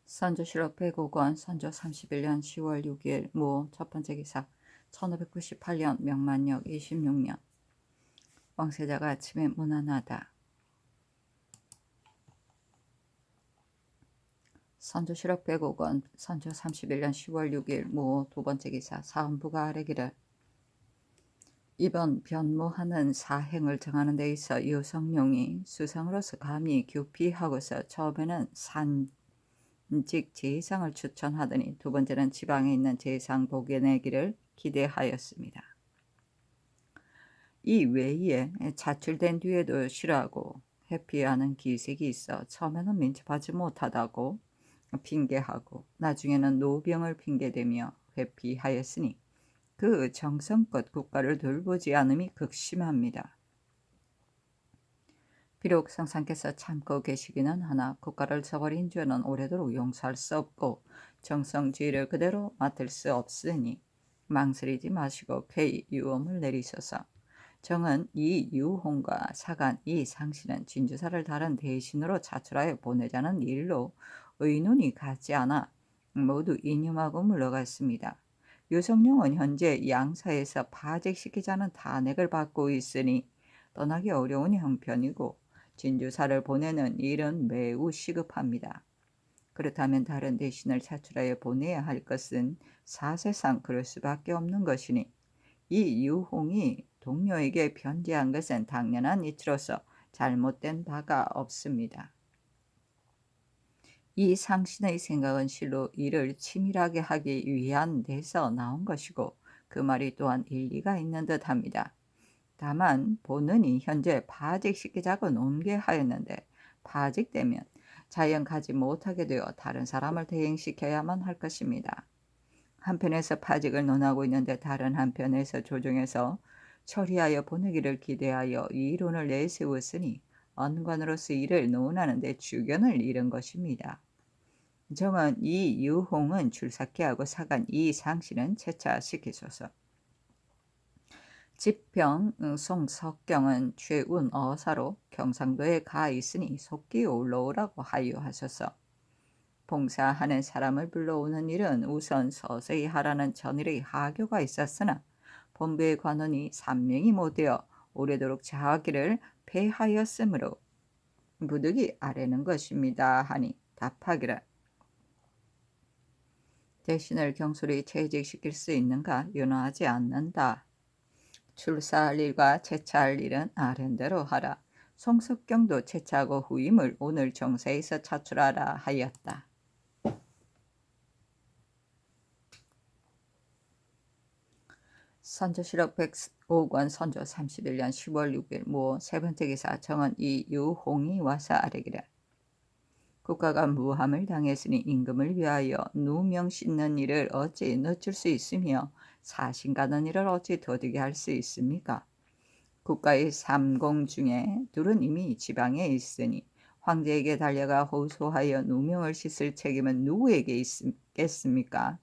선조실록 105권 선조 31년 10월 6일 무 첫 번째 기사 1598년 명만력 26년 왕세자가 아침에 문안하다. 선조실록 105권 선조 31년 10월 6일 무 두 번째 기사 사헌부가 아뢰기를 이번 변모하는 사행을 정하는 데 있어 유성룡이 수상으로서 감히 교피하고서 처음에는 산직 제상을 추천하더니 두 번째는 지방에 있는 제상 복원내기를 기대하였습니다. 이 외에 자출된 뒤에도 싫어하고 회피하는 기색이 있어 처음에는 민첩하지 못하다고 핑계하고 나중에는 노병을 핑계대며 회피하였으니 그 정성껏 국가를 돌보지 않음이 극심합니다. 비록 상상께서 참고 계시기는 하나 국가를 저버린 죄는 오래도록 용서할 수 없고 정성주의를 그대로 맡을 수 없으니 망설이지 마시고 쾌히 유엄을 내리소서. 정은 이 유홍과 사간 이 상씨는 진주사를 다른 대신으로 차출하여 보내자는 일로 의논이 가지 않아 모두 이념하고 물러갔습니다. 유성룡은 현재 양사에서 파직시키자는 탄핵을 받고 있으니 떠나기 어려운 형편이고 진주사를 보내는 일은 매우 시급합니다. 그렇다면 다른 대신을 차출하여 보내야 할 것은 사세상 그럴 수밖에 없는 것이니 이 유홍이 동료에게 편지한 것은 당연한 이치로서 잘못된 바가 없습니다. 이 상신의 생각은 실로 이를 치밀하게 하기 위한 데서 나온 것이고 그 말이 또한 일리가 있는 듯합니다. 다만 본은이 현재 파직시키자고 논계하였는데 파직되면 자연 가지 못하게 되어 다른 사람을 대행시켜야만 할 것입니다. 한편에서 파직을 논하고 있는데 다른 한편에서 조정해서 처리하여 보내기를 기대하여 이론을 내세웠으니 언관으로서 이를 논하는 데 주견을 잃은 것입니다. 정은 이 유홍은 출사케 하고 사간 이 상씨는 채차시키소서. 집병 송석경은 최운 어사로 경상도에 가 있으니 속기 올라오라고 하유하소서. 봉사하는 사람을 불러오는 일은 우선 서서히 하라는 전일의 하교가 있었으나 본부의 관원이 3명이 못되어 오래도록 자기를 폐하였으므로 부득이 아뢰는 것입니다 하니 답하기를 대신을 경솔히 퇴직시킬 수 있는가 윤허하지 않는다. 출사할 일과 채차할 일은 아랜대로 하라. 송석경도 채차하고 후임을 오늘 정세에서 차출하라 하였다. 선조실록 105권 선조 31년 10월 6일 무 세 번째 기사 정은 이 유홍이 와서 아뢰기를 국가가 무함을 당했으니 임금을 위하여 누명 씻는 일을 어찌 늦출 수 있으며 사신 가는 일을 어찌 더디게 할 수 있습니까? 국가의 삼공 중에 둘은 이미 지방에 있으니 황제에게 달려가 호소하여 누명을 씻을 책임은 누구에게 있겠습니까?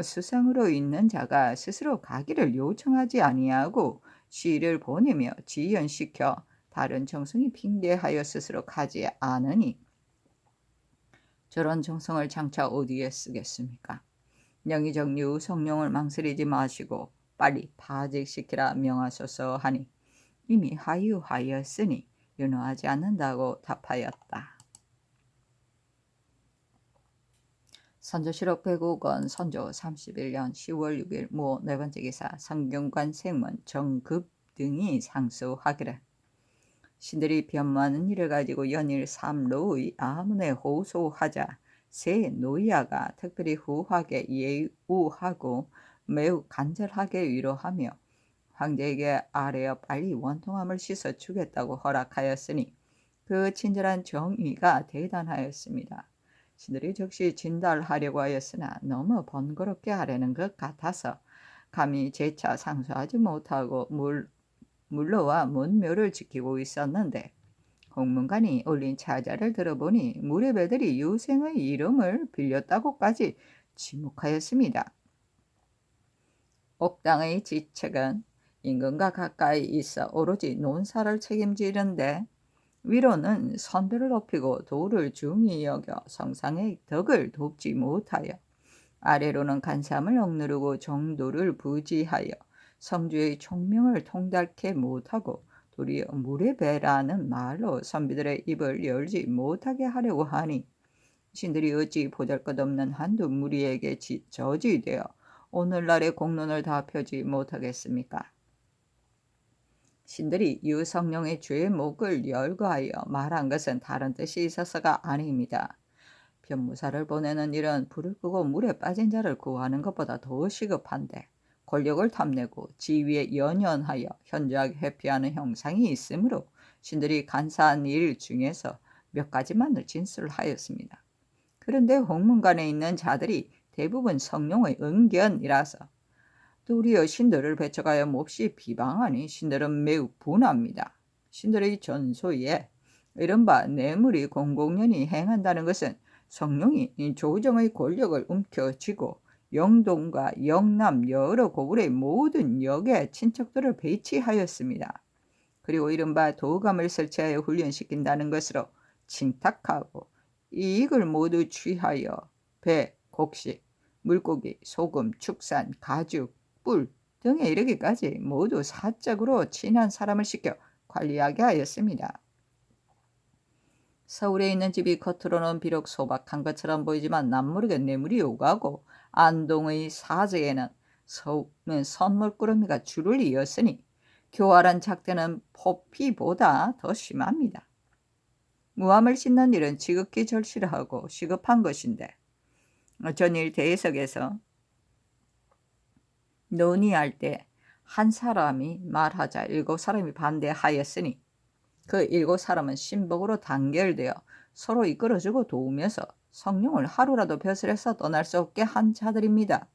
수상으로 있는 자가 스스로 가기를 요청하지 아니하고 시를 보내며 지연시켜 다른 정성이 핑계하여 스스로 가지 않으니 저런 정성을 장차 어디에 쓰겠습니까? 영의정 유성룡을 망설이지 마시고 빨리 파직시키라 명하소서 하니 이미 하유하였으니 윤허하지 않는다고 답하였다. 선조실록 105권 선조 31년 10월 6일 무 네 번째 기사 성균관 생문 정급 등이 상수하기를 신들이 변모하는 일을 가지고 연일 삼로의 아문에 호소하자 새 노야가 특별히 후하게 예우하고 매우 간절하게 위로하며 황제에게 아뢰어 빨리 원통함을 씻어 주겠다고 허락하였으니 그 친절한 정의가 대단하였습니다. 신들이 즉시 진달하려고 하였으나 너무 번거롭게 하려는 것 같아서 감히 재차 상수하지 못하고 물러와 문묘를 지키고 있었는데 홍문관이 올린 차자를 들어보니 무례배들이 유생의 이름을 빌렸다고까지 지목하였습니다. 옥당의 지책은 임금과 가까이 있어 오로지 논사를 책임지는데 위로는 선배를 높이고 도를 중히 여겨 성상의 덕을 돕지 못하여, 아래로는 간사함을 억누르고 정도를 부지하여 성주의 총명을 통달케 못하고 도리어 물의 배라는 말로 선비들의 입을 열지 못하게 하려고 하니, 신들이 어찌 보잘것없는 한두 무리에게 저지되어 오늘날의 공론을 다 펴지 못하겠습니까? 신들이 유성룡의 죄의 목을 열거하여 말한 것은 다른 뜻이 있어서가 아닙니다. 변무사를 보내는 일은 불을 끄고 물에 빠진 자를 구하는 것보다 더 시급한데, 권력을 탐내고 지위에 연연하여 현저하게 회피하는 형상이 있으므로 신들이 간사한 일 중에서 몇 가지만을 진술하였습니다. 그런데 홍문관에 있는 자들이 대부분 성룡의 은견이라서 도리어 신들을 배척하여 몹시 비방하니 신들은 매우 분합니다. 신들의 전소에 이른바 뇌물이 공공연히 행한다는 것은 성룡이 조정의 권력을 움켜쥐고 영동과 영남 여러 고을의 모든 역의 친척들을 배치하였습니다. 그리고 이른바 도감을 설치하여 훈련시킨다는 것으로 칭탁하고 이익을 모두 취하여 배, 곡식, 물고기, 소금, 축산, 가죽, 뿔 등에 이르기까지 모두 사적으로 친한 사람을 시켜 관리하게 하였습니다. 서울에 있는 집이 겉으로는 비록 소박한 것처럼 보이지만 남모르게 뇌물이 오가고, 안동의 사제에는 선물꾸러미가 줄을 이었으니 교활한 작대는 포피보다 더 심합니다. 무함을 씻는 일은 지극히 절실하고 시급한 것인데, 전일 대석에서 논의할 때 한 사람이 말하자 7사람이 반대하였으니 그 7사람은 신복으로 단결되어 서로 이끌어주고 도우면서 성룡을 하루라도 벼슬에서 떠날 수 없게 한 자들입니다.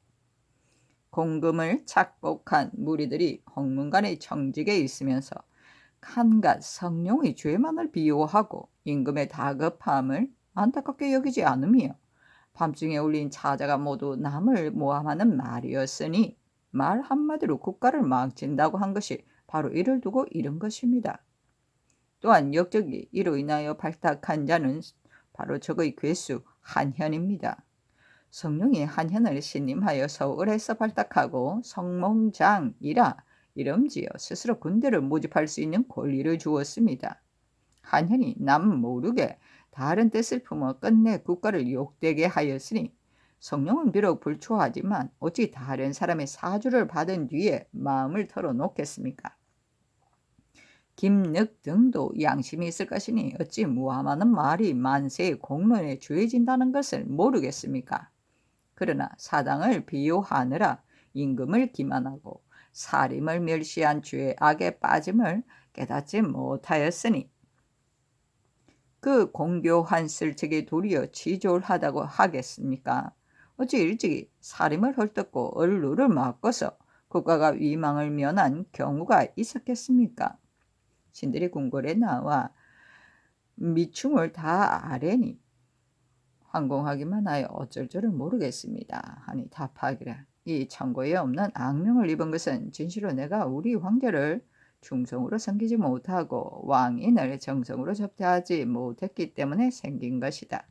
공금을 착복한 무리들이 홍문관의 청직에 있으면서 한갓 성룡의 죄만을 비호하고 임금의 다급함을 안타깝게 여기지 않으며 밤중에 울린 차자가 모두 남을 모함하는 말이었으니 말 한마디로 국가를 망친다고 한 것이 바로 이를 두고 이른 것입니다. 또한 역적이 이로 인하여 발탁한 자는 바로 적의 괴수 한현입니다. 성룡이 한현을 신임하여 서울에서 발탁하고 성몽장이라 이름지어 스스로 군대를 모집할 수 있는 권리를 주었습니다. 한현이 남 모르게 다른 뜻을 품어 끝내 국가를 욕되게 하였으니 성룡은 비록 불초하지만 어찌 다른 사람의 사주를 받은 뒤에 마음을 털어놓겠습니까? 김늑 등도 양심이 있을 것이니 어찌 무함하는 말이 만세의 공론에 죄진다는 것을 모르겠습니까? 그러나 사당을 비호하느라 임금을 기만하고 사림을 멸시한 죄의 악에 빠짐을 깨닫지 못하였으니 그 공교한 슬책이 도리어 지졸하다고 하겠습니까? 어찌 일찍이 사림을 헐뜯고 얼루를 막고서 국가가 위망을 면한 경우가 있었겠습니까? 신들이 궁궐에 나와 미충을 다 아뢰니 황공하기만 하여 어쩔 줄을 모르겠습니다 하니 답하기를, 이 천고에 없는 악명을 입은 것은 진실로 내가 우리 황제를 충성으로 섬기지 못하고 왕인을 정성으로 접대하지 못했기 때문에 생긴 것이다.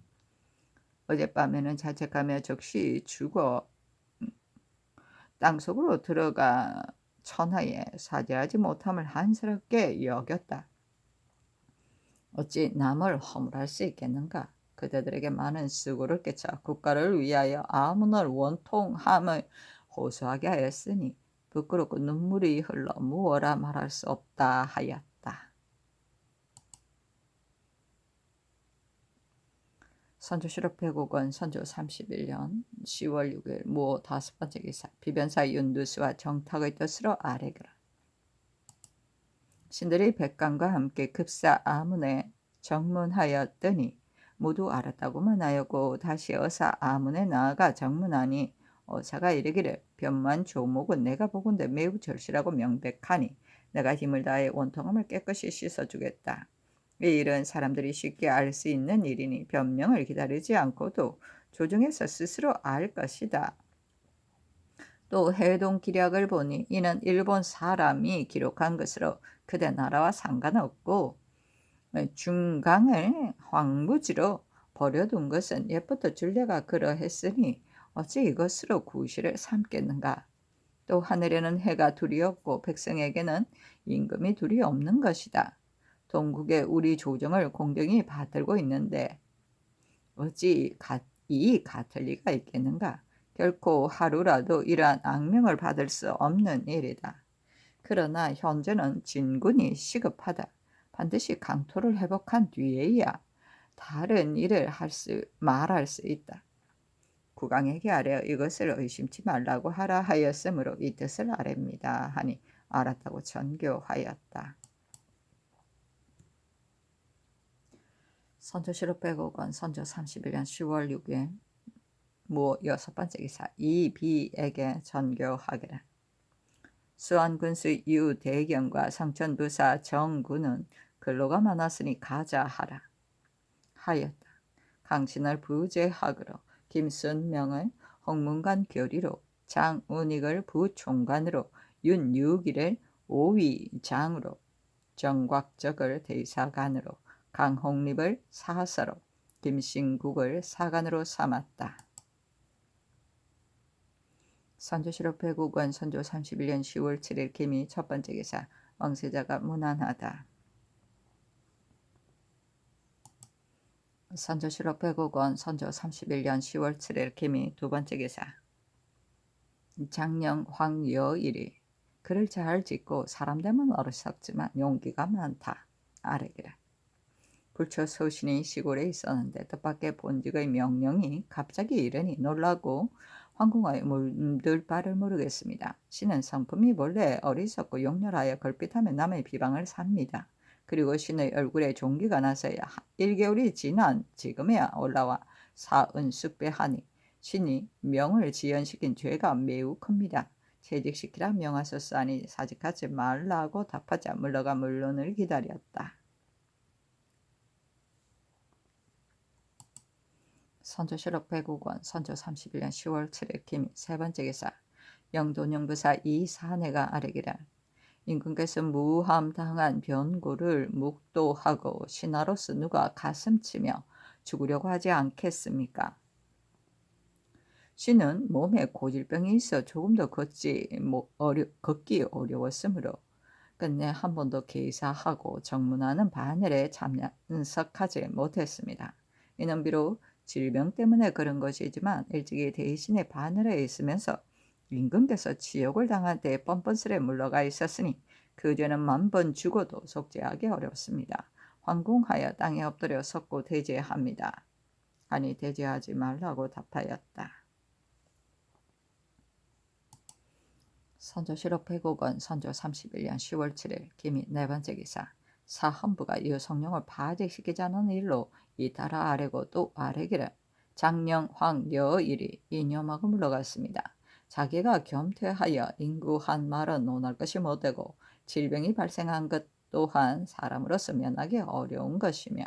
어젯밤에는 자책하며 적시 죽어 땅속으로 들어가 천하에 사죄하지 못함을 한스럽게 여겼다. 어찌 남을 허물할 수 있겠는가? 그대들에게 많은 수고를 끼쳐 국가를 위하여 아무날 원통함을 호소하게 하였으니 부끄럽고 눈물이 흘러 무어라 말할 수 없다 하였다. 선조실록 105권 선조 31년 10월 6일 무 5번째 기사 비변사 윤두수와 정탁의 뜻으로 아래그라. 신들이 백관과 함께 급사 아문에 정문하였더니 모두 알았다고만 하였고 다시 어사 아문에 나아가 정문하니 어사가 이르기를, 변만 조목은 내가 보건대 매우 절실하고 명백하니 내가 힘을 다해 원통함을 깨끗이 씻어주겠다. 이 일은 사람들이 쉽게 알 수 있는 일이니 변명을 기다리지 않고도 조정에서 스스로 알 것이다. 또 해동 기략을 보니 이는 일본 사람이 기록한 것으로 그대 나라와 상관없고 중강을 황무지로 버려둔 것은 옛부터 전례가 그러했으니 어찌 이것으로 구실을 삼겠는가. 또 하늘에는 해가 둘이 없고 백성에게는 임금이 둘이 없는 것이다. 동국의 우리 조정을 공경히 받들고 있는데 어찌 이 같을 리가 있겠는가. 결코 하루라도 이러한 악명을 받을 수 없는 일이다. 그러나 현재는 진군이 시급하다. 반드시 강토를 회복한 뒤에야 다른 일을 말할 수 있다. 국왕에게 아뢰어 이것을 의심치 말라고 하라 하였으므로 이 뜻을 아뢰입니다 하니 알았다고 전교하였다. 선조실록 100억 선조 31년 10월 6일 무 여섯 번째 기사 이비에게 전교하기라. 수안군수 유대경과 성천부사 정군은 근로가 많았으니 가자 하라 하였다. 강신을 부제하기로 김순명을 홍문관 교리로 장운익을 부총관으로 윤유기를 오위장으로 정곽적을 대사관으로 강홍립을 사서로 김신국을 사관으로 삼았다. 선조실록 105권 선조 31년 10월 7일 김이 첫 번째 기사 왕세자가 무난하다. 선조실록 105권 선조 31년 10월 7일 김이 두 번째 기사 장령 황여일이 글을 잘 짓고 사람 되면 어리석지만 용기가 많다. 아래기라. 불초 서신이 시골에 있었는데 뜻밖의 본직의 명령이 갑자기 이르니 놀라고 황궁하여 물들 바를 모르겠습니다. 신은 성품이 원래 어리석고 용렬하여 걸핏하면 남의 비방을 삽니다. 그리고 신의 얼굴에 종기가 나서야 1개월이 지난 지금에야 올라와 사은숙배하니 신이 명을 지연시킨 죄가 매우 큽니다. 퇴직시키라 명하셨사니 사직하지 말라고 답하자 물러가 물론을 기다렸다. 선조실록 105권 선조 31년 10월 7일 김 세 번째 기사 영돈영부사 이사내가 아뢰기라. 임금께서 무함당한 변고를 묵도하고 신하로서 누가 가슴치며 죽으려고 하지 않겠습니까? 신은 몸에 고질병이 있어 조금 더 걷기 어려웠으므로 끝내 한 번도 개사하고 정문하는 반열에 참석하지 못했습니다. 이는 비록 질병 때문에 그런 것이지만 일찍이 대신에 반열에 있으면서 임금께서 지옥을 당할 때 뻔뻔스레 물러가 있었으니 그 죄는 만번 죽어도 속죄하기 어렵습니다. 황궁하여 땅에 엎드려 섰고 대제합니다. 아니 대제하지 말라고 답하였다. 선조실록 105권 선조 31년 10월 7일 김이 네 번째 기사 사헌부가 유성룡을 파직시키자는 일로 잇따라 아뢰고 또 아뢰기를 장령 황여일이 이념하고 물러갔습니다. 자기가 겸퇴하여 인구한 말은 논할 것이 못되고 질병이 발생한 것 또한 사람으로서 면하기 어려운 것이며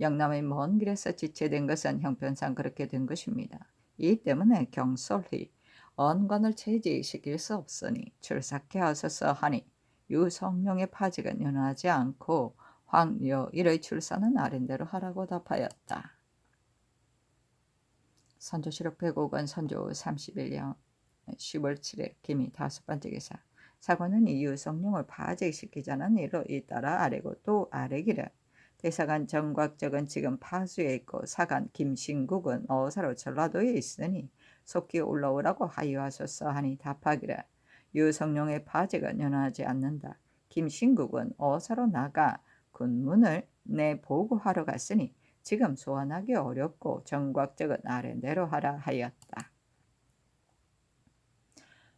영남의 먼 길에서 지체된 것은 형편상 그렇게 된 것입니다. 이 때문에 경솔히 언관을 채직시킬 수 없으니 출삭해 하소서 하니 유성룡의 파직은 연하지 않고 황여일의 출산은 아랜대로 하라고 답하였다. 선조실록 105권 선조 31년 10월 7일 김이 다섯 번째 기사 사관은 이 유성룡을 파직시키자는 일로 잇따라 아뢰고 또 아뢰기를 대사관 정곽적은 지금 파수에 있고 사관 김신국은 어사로 전라도에 있으니 속히 올라오라고 하유하소서 하니 답하기를 유성룡의 파직은 연하지 않는다. 김신국은 어사로 나가 군문을 내 보고하러 갔으니 지금 소환하기 어렵고 정곽적은 아랜대로 하라 하였다.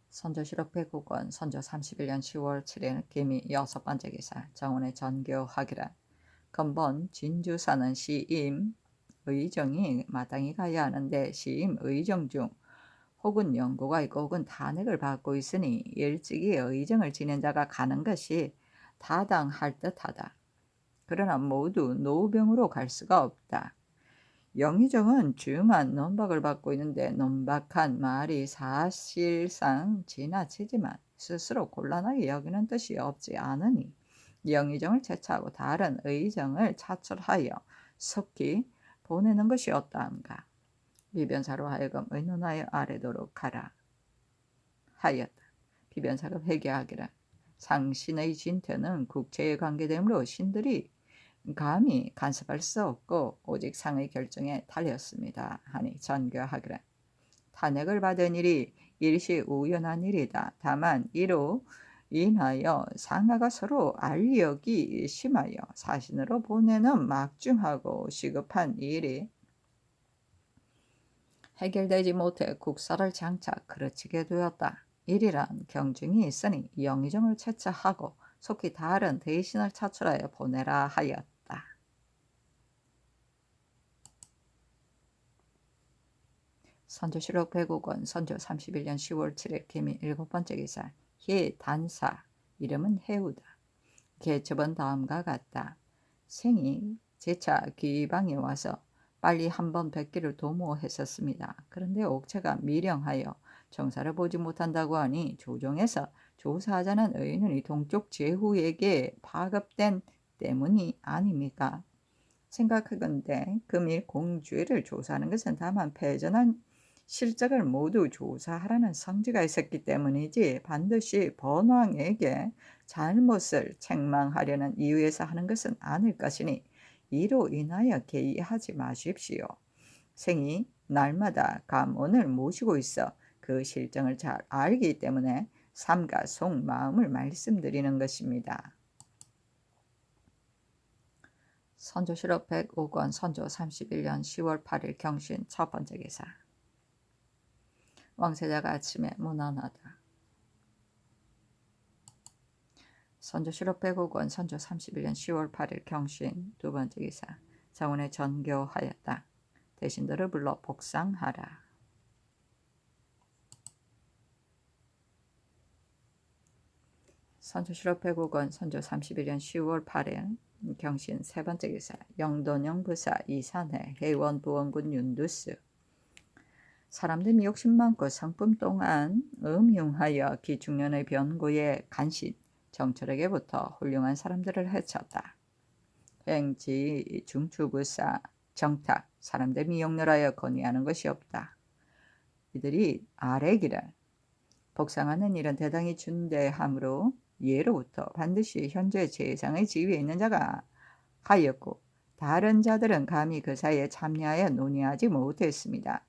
선조실록 105권 선조 31년 10월 7일 김이 여섯 번째 기사 정원의 전교하기라. 근본 진주사는 시임 의정이 마땅히 가야 하는데 시임 의정 중 혹은 연고가 있고 혹은 탄핵을 받고 있으니 일찍이 의정을 지낸 자가 가는 것이 타당할 듯하다. 그러나 모두 노병으로 갈 수가 없다. 영의정은 주만 논박을 받고 있는데 논박한 말이 사실상 지나치지만 스스로 곤란하게 여기는 뜻이 없지 않으니 영의정을 제차하고 다른 의정을 차출하여 속히 보내는 것이 어떠한가. 비변사로 하여금 의논하여 아래도록 하라 하였다. 비변사가 회개하기를 상신의 진퇴는 국체에 관계되므로 신들이 감히 간섭할 수 없고 오직 상의 결정에 달렸습니다 하니 전교하기를 탄핵을 받은 일이 일시 우연한 일이다. 다만 이로 인하여 상하가 서로 알력이 심하여 사신으로 보내는 막중하고 시급한 일이 해결되지 못해 국사를 장차 그르치게 되었다. 일이란 경중이 있으니 영의정을 채차하고 속히 다른 대신을 차출하여 보내라 하였다. 선조실록 105권 선조 31년 10월 7일 기미 7번째 기사 희 단사 이름은 해우다. 개첩은 다음과 같다. 생이 제차 귀방에 와서 빨리 한번 뵙기를 도모했었습니다. 그런데 옥체가 미령하여 정사를 보지 못한다고 하니 조정에서 조사하자는 의논이 이 동쪽 제후에게 파급된 때문이 아닙니까? 생각하건대 금일 공주를 조사하는 것은 다만 패전한 실적을 모두 조사하라는 성지가 있었기 때문이지 반드시 번왕에게 잘못을 책망하려는 이유에서 하는 것은 아닐 것이니 이로 인하여 개의하지 마십시오. 생이 날마다 감언을 모시고 있어 그 실정을 잘 알기 때문에 삼가 속마음을 말씀드리는 것입니다. 선조실록 105권 선조 31년 10월 8일 경신 첫 번째 기사 왕세자가 아침에 문안하다. 선조실록 105권 선조 31년 10월 8일 경신 두 번째 기사 장원에 전교하였다. 대신들을 불러 복상하라. 선조실록 105권 선조 31년 10월 8일 경신 세 번째 기사 영돈영 부사 이산해 해원 부원군 윤두스 사람들이 욕심 많고 성품 동안 음흉하여 기중년의 변고에 간신 정철에게부터 훌륭한 사람들을 해쳤다. 행지 중추부사 정탁 사람들 미용렬하여 건의하는 것이 없다. 이들이 아래기를 복상하는 일은 대단히 중대하므로 예로부터 반드시 현재 재상의 지위에 있는 자가 하였고 다른 자들은 감히 그 사이에 참여하여 논의하지 못했습니다.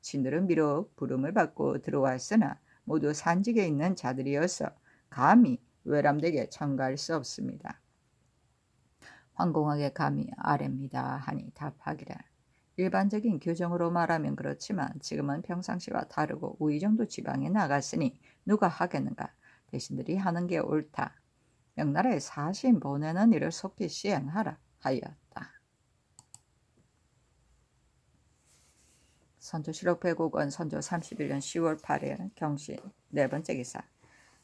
신들은 비록 부름을 받고 들어왔으나 모두 산직에 있는 자들이어서 감히 외람되게 참가할 수 없습니다. 황공하게 감히 아래입니다 하니 답하기를 일반적인 규정으로 말하면 그렇지만 지금은 평상시와 다르고 우의정도 지방에 나갔으니 누가 하겠는가. 대신들이 하는 게 옳다. 명나라에 사신 보내는 일을 속히 시행하라 하였다. 선조실록 105권 선조 31년 10월 8일 경신 네 번째 기사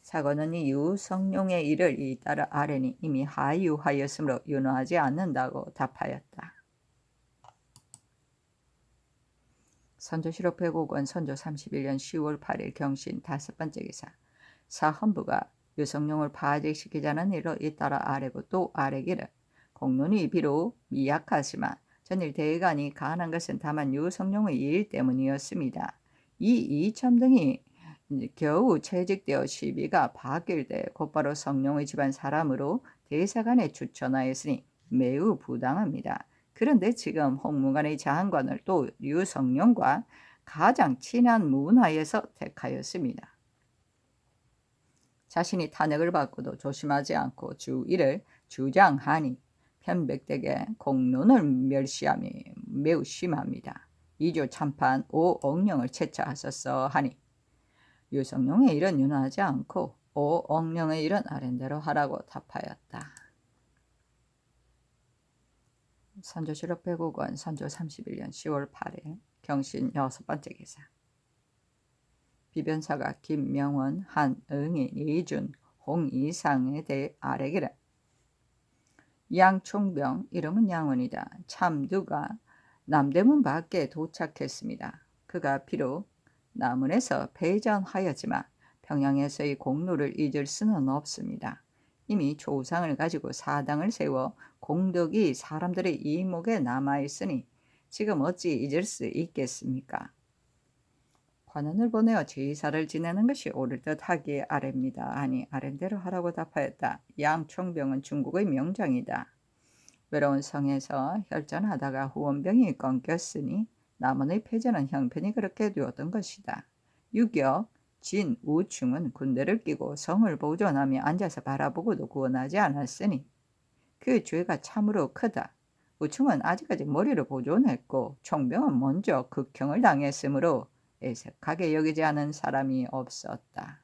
사건은 이 유성룡의 일을 잇따라 아뢰니 이미 하유하였으므로 윤호하지 않는다고 답하였다. 선조실록 105권 선조 31년 10월 8일 경신 다섯 번째 기사 사헌부가 유성룡을 파직시키자는 일로 잇따라 아뢰고 또 아뢰기를 공론이 비록 미약하지만 전일 대간이 가능한 것은 다만 유성룡의 일 때문이었습니다. 이 이첨 등이 겨우 채직되어 시비가 바뀔 때 곧바로 성룡의 집안 사람으로 대사관에 추천하였으니 매우 부당합니다. 그런데 지금 홍무관의 장관을 또 유성룡과 가장 친한 문하에서 택하였습니다. 자신이 탄핵을 받고도 조심하지 않고 주의를 주장하니 편백되게 공론을 멸시함이 매우 심합니다. 2조 참판 5억령을 채차하셨어 하니 유성룡의 일은 윤호하지 않고 5억령의 일은 아랜대로 하라고 답하였다. 선조실록 105권 선조 31년 10월 8일 경신 여섯 번째 기사 비변사가 김명원, 한응인, 이준, 홍이상에 대해 아뢰기를 양총병 이름은 양원이다. 참두가 남대문 밖에 도착했습니다. 그가 비록 남원에서 패전하였지만 평양에서의 공로를 잊을 수는 없습니다. 이미 조상을 가지고 사당을 세워 공덕이 사람들의 이목에 남아있으니 지금 어찌 잊을 수 있겠습니까? 관원을 보내어 제사를 지내는 것이 옳을 듯 하기에 아래입니다. 아니 아랜대로 하라고 답하였다. 양총병은 중국의 명장이다. 외로운 성에서 혈전하다가 후원병이 끊겼으니 남원의 패전은 형편이 그렇게 되었던 것이다. 유격, 진, 우충은 군대를 끼고 성을 보존하며 앉아서 바라보고도 구원하지 않았으니 그 죄가 참으로 크다. 우충은 아직까지 머리를 보존했고 총병은 먼저 극형을 당했으므로 애석하게 여기지 않은 사람이 없었다.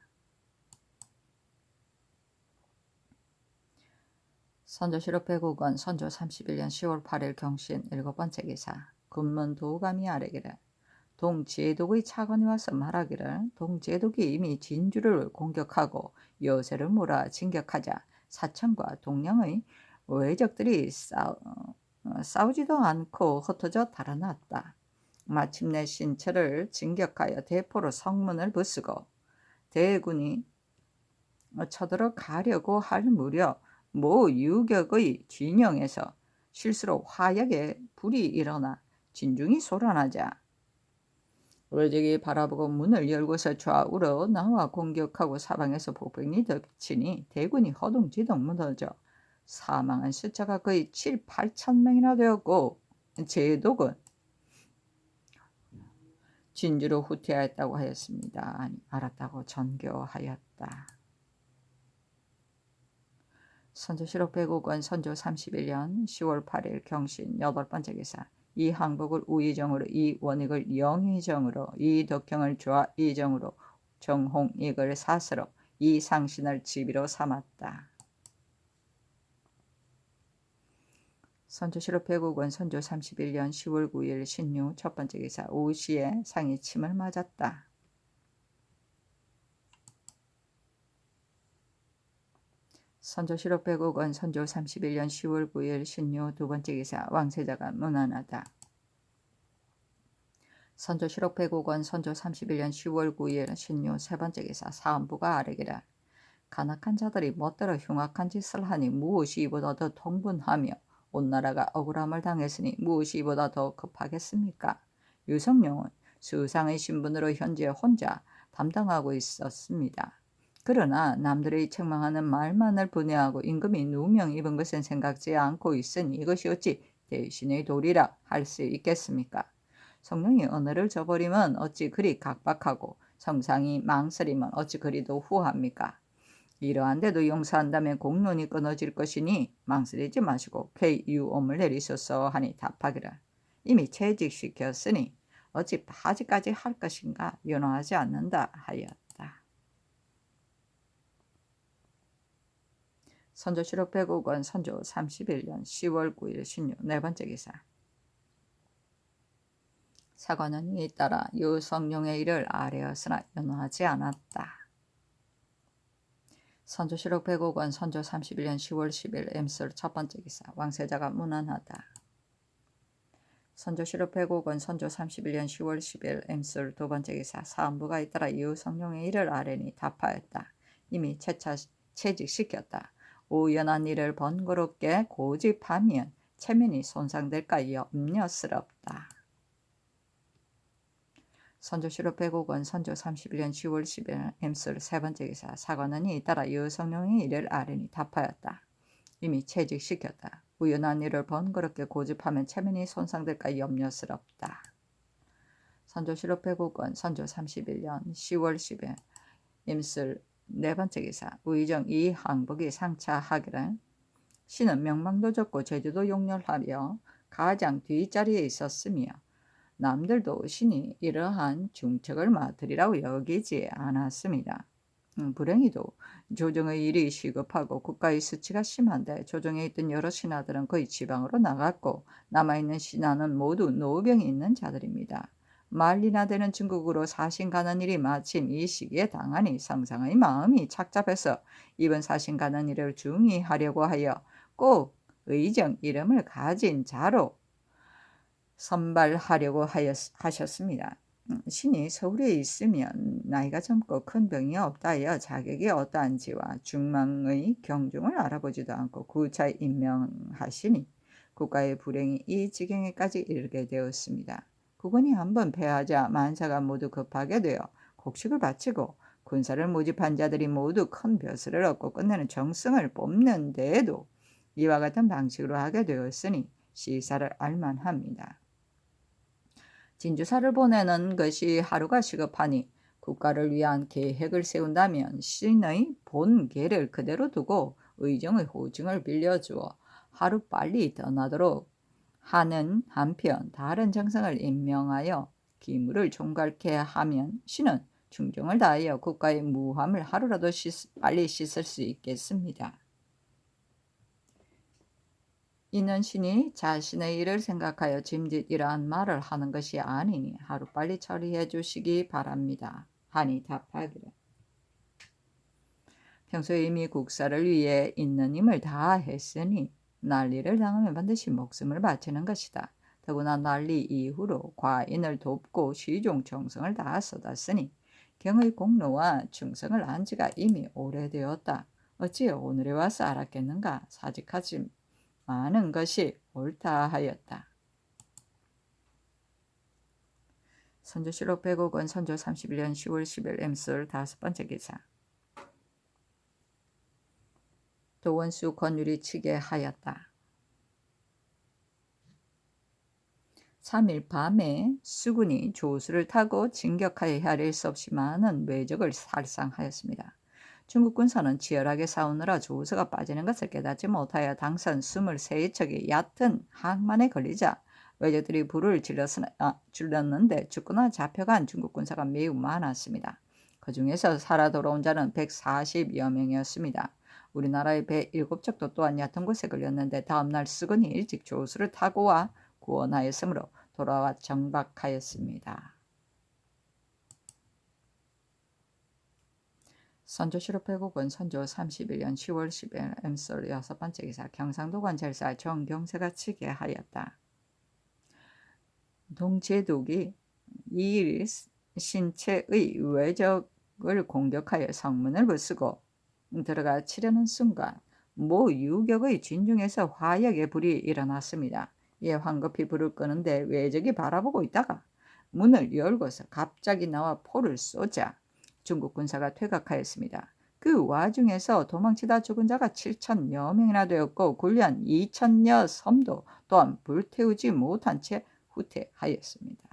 선조실록 105권 선조 31년 10월 8일 경신 7번째 기사. 군문 도감이 아뢰기를 동제독의 차관이 와서 말하기를 동제독이 이미 진주를 공격하고 여세를 몰아 진격하자 사천과 동량의 외적들이 싸우지도 않고 흩어져 달아났다. 마침내 신철을 진격하여 대포로 성문을 부수고 대군이 쳐들어 가려고 할 무렵 모 유격의 진영에서 실수로 화약에 불이 일어나 진중이 솟아나자 외적이 바라보고 문을 열고서 좌우로 나와 공격하고 사방에서 폭병이 덮치니 대군이 허둥지둥 무너져 사망한 숫자가 거의 7, 8천 명이나 되었고 제독은 진주로 후퇴하였다고 하였습니다. 아니, 알았다고 전교하였다. 선조실록 105권 선조 31년 10월 8일 경신 8번째 기사. 이 항복을 우의정으로, 이 원익을 영의정으로, 이 덕형을 좌의정으로, 정홍익을 사서로, 이 상신을 지비로 삼았다. 선조실록 105권 선조 31년 10월 9일 신유 첫번째 기사. 오시에 상이 침을 맞았다. 선조실록 105권 선조 31년 10월 9일 신유 두번째 기사. 왕세자가 문안하다. 선조실록 105권 선조 31년 10월 9일 신유 세번째 기사. 사헌부가 아뢰기를 간악한 자들이 멋대로 흉악한 짓을 하니 무엇이 이보다 더 통분하며 온 나라가 억울함을 당했으니 무엇이 이보다 더 급하겠습니까? 유성룡은 수상의 신분으로 현재 혼자 담당하고 있었습니다. 그러나 남들의 책망하는 말만을 분해하고 임금이 누명 입은 것은 생각지 않고 있으니 이것이 어찌 대신의 도리라 할 수 있겠습니까? 성령이 언어를 저버리면 어찌 그리 각박하고 성상이 망설이면 어찌 그리도 후합니까? 이러한데도 용서한다면 공론이 끊어질 것이니 망설이지 마시고 쾌유엄을 내리소서 하니 답하기를 이미 채직시켰으니 어찌 파직까지 할 것인가 연호하지 않는다 하였다. 선조실록 105권 선조 31년 10월 9일 신유 네번째 기사. 사관은 이에 따라 유성룡의 일을 아뢰었으나 연호하지 않았다. 선조실록 105권 선조 31년 10월 10일 엠술 첫번째 기사. 왕세자가 문안하다. 선조실록 105권 선조 31년 10월 10일 엠술 두번째 기사. 사헌부가 잇따라 유성룡의 일을 아뢰니 답하였다. 이미 채차 채직시켰다. 우연한 일을 번거롭게 고집하면 체면이 손상될까 염려스럽다. 선조실록 105권 선조 31년 10월 10일 엠술 세번째 기사. 사관은 잇따라 유성룡의 일을 아뢰니 답하였다. 이미 채직시켰다. 우연한 일을 번거롭게 고집하면 체면이 손상될까 염려스럽다. 선조실록 105권 선조 31년 10월 10일 엠술 네번째 기사. 우의정 이항복이 상차하기를 신은 명망도 적고 제주도 용렬하며 가장 뒷자리에 있었으며 남들도 신이 이러한 중책을 맡으리라고 여기지 않았습니다. 불행히도 조정의 일이 시급하고 국가의 수치가 심한데 조정에 있던 여러 신하들은 거의 지방으로 나갔고 남아있는 신하는 모두 노병이 있는 자들입니다. 말리나 되는 중국으로 사신 가는 일이 마침 이 시기에 당하니 성상의 마음이 착잡해서 이번 사신 가는 일을 중히 하려고 하여 꼭 의정 이름을 가진 자로 선발하려고 하셨습니다. 신이 서울에 있으면 나이가 젊고 큰 병이 없다하여 자격이 어떠한지와 중망의 경중을 알아보지도 않고 구차 임명하시니 국가의 불행이 이 지경에까지 이르게 되었습니다. 국군이 한번 패하자 만사가 모두 급하게 되어 곡식을 바치고 군사를 모집한 자들이 모두 큰 벼슬을 얻고 끝내는 정승을 뽑는 데에도 이와 같은 방식으로 하게 되었으니 시사를 알만합니다. 진주사를 보내는 것이 하루가 시급하니 국가를 위한 계획을 세운다면 신의 본계를 그대로 두고 의정의 호증을 빌려주어 하루빨리 떠나도록 하는 한편 다른 정성을 임명하여 기물을 총괄케 하면 신은 충정을 다하여 국가의 무함을 하루라도 빨리 씻을 수 있겠습니다. 이는 신이 자신의 일을 생각하여 짐짓 이러한 말을 하는 것이 아니니 하루빨리 처리해 주시기 바랍니다. 하니 답하기를 평소에 이미 국사를 위해 있는 힘을 다했으니 난리를 당하면 반드시 목숨을 바치는 것이다. 더구나 난리 이후로 과인을 돕고 시종 정성을 다 쏟았으니 경의 공로와 충성을 안 지가 이미 오래되었다. 어찌 오늘에 와서 알았겠는가. 사직하지 많은 것이 옳다 하였다. 선조실록 100억원 선조 31년 10월 10일 엠솔 5번째 기사. 도원수 권율이 치게 하였다. 3일 밤에 수군이 조수를 타고 진격하여 헤아릴 수 없이 많은 왜적을 살상하였습니다. 중국 군사는 치열하게 싸우느라 조수가 빠지는 것을 깨닫지 못하여 당선 23척이 얕은 항만에 걸리자 왜적들이 불을 질렀는데 죽거나 잡혀간 중국 군사가 매우 많았습니다. 그 중에서 살아 돌아온 자는 140여 명이었습니다. 우리나라의 배 7척도 또한 얕은 곳에 걸렸는데 다음날 수군이 일찍 조수를 타고 와 구원하였으므로 돌아와 정박하였습니다. 선조실록 100억원 선조 31년 10월 10일 엠솔 6번째 기사. 경상도 관찰사 정경세가 치게 하였다. 동제독이 이일 신체의 외적을 공격하여 성문을 부수고 들어가 치려는 순간 모 유격의 진중에서 화약의 불이 일어났습니다. 이에 황급히 불을 끄는데 외적이 바라보고 있다가 문을 열고서 갑자기 나와 포를 쏘자 중국 군사가 퇴각하였습니다. 그 와중에서 도망치다 죽은 자가 7천여 명이나 되었고 군련 2천여 섬도 또한 불태우지 못한 채 후퇴하였습니다.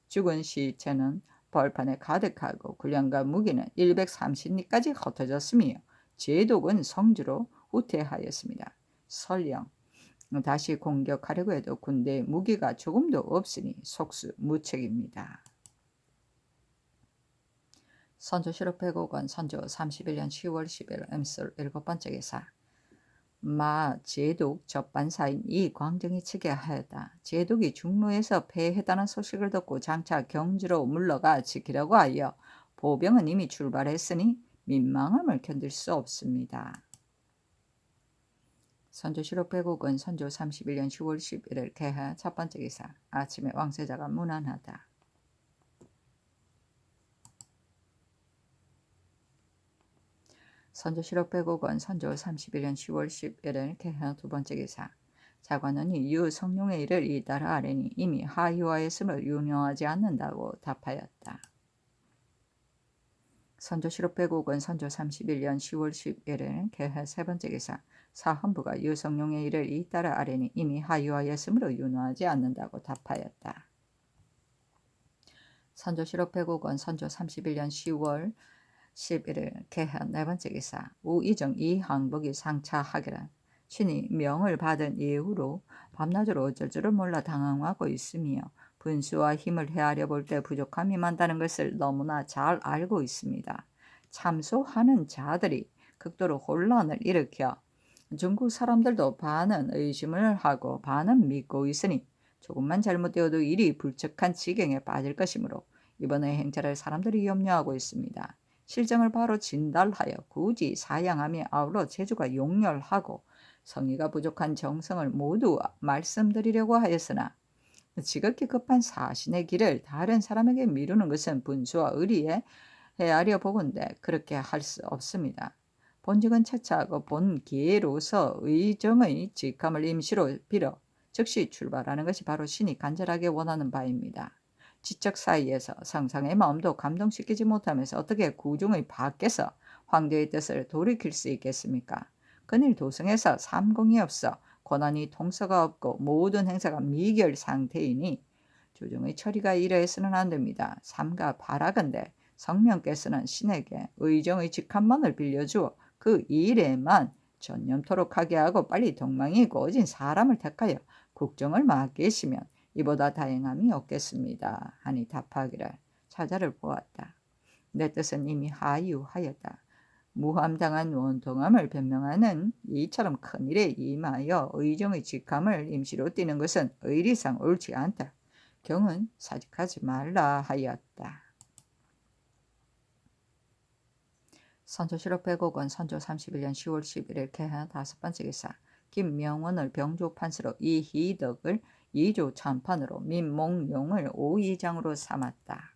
죽은 시체는 벌판에 가득하고 군량과 무기는 130리까지 흩어졌으며 제독은 성주로 후퇴하였습니다. 설령 다시 공격하려고 해도 군대에 무기가 조금도 없으니 속수무책입니다. 선조실록 100억원 선조 31년 10월 10일 엠솔 7번째 기사. 마 제독 접반사인 이 광정이 치게 하였다. 제독이 중로에서 패했다는 소식을 듣고 장차 경주로 물러가 지키려고 하여 보병은 이미 출발했으니 민망함을 견딜 수 없습니다. 선조실록 100억원 선조 31년 10월 11일 개하 첫번째 기사. 아침에 왕세자가 문안하다. 선조실록 100억원 선조 31년 10월 11일 개하 두번째 기사. 자관원이 유성룡의 일을 잇따라 아뢰니 이미 하유하였으므로 윤영하지 않는다고 답하였다. 선조실록 100억원 선조 31년 10월 11일 개하 세번째 기사. 사헌부가 유성룡의 일을 잇따라 아뢰니 이미 하유하였으므로 윤호하지 않는다고 답하였다. 선조실록 100억원 선조 31년 10월 11일 개하 네번째 기사. 우이정 이항복이 상차하기를 신이 명을 받은 이후로 밤낮으로 어쩔 줄을 몰라 당황하고 있으며 분수와 힘을 헤아려 볼 때 부족함이 많다는 것을 너무나 잘 알고 있습니다. 참소하는 자들이 극도로 혼란을 일으켜 중국 사람들도 반은 의심을 하고 반은 믿고 있으니 조금만 잘못되어도 일이 불측한 지경에 빠질 것이므로 이번의 행차를 사람들이 염려하고 있습니다. 실정을 바로 진달하여 굳이 사양하며 아울러 제주가 용렬하고 성의가 부족한 정성을 모두 말씀드리려고 하였으나 지극히 급한 사신의 길을 다른 사람에게 미루는 것은 분수와 의리에 헤아려 보건대 그렇게 할 수 없습니다. 본직은 채차하고 본 기회로서 의정의 직함을 임시로 빌어 즉시 출발하는 것이 바로 신이 간절하게 원하는 바입니다. 지적 사이에서 상상의 마음도 감동시키지 못하면서 어떻게 구중의 밖에서 황제의 뜻을 돌이킬 수 있겠습니까? 근일 도성에서 삼공이 없어 권한이 통서가 없고 모든 행사가 미결 상태이니 조정의 처리가 이러해서는 안 됩니다. 삼가 바라건대 성명께서는 신에게 의정의 직함만을 빌려주어 그 일에만 전념토록 하게 하고 빨리 동망이 고진 사람을 택하여 국정을 맡기시면 이보다 다행함이 없겠습니다. 하니 답하기를 사자를 보았다. 내 뜻은 이미 하유하였다. 무함당한 원통함을 변명하는 이처럼 큰일에 임하여 의정의 직함을 임시로 띠는 것은 의리상 옳지 않다. 경은 사직하지 말라 하였다. 선조실록 105권 선조 31년 10월 11일 개하 5번째 기사 김명원을 병조 판서로 이희덕을 2조 참판으로 민몽룡을 5위장으로 삼았다.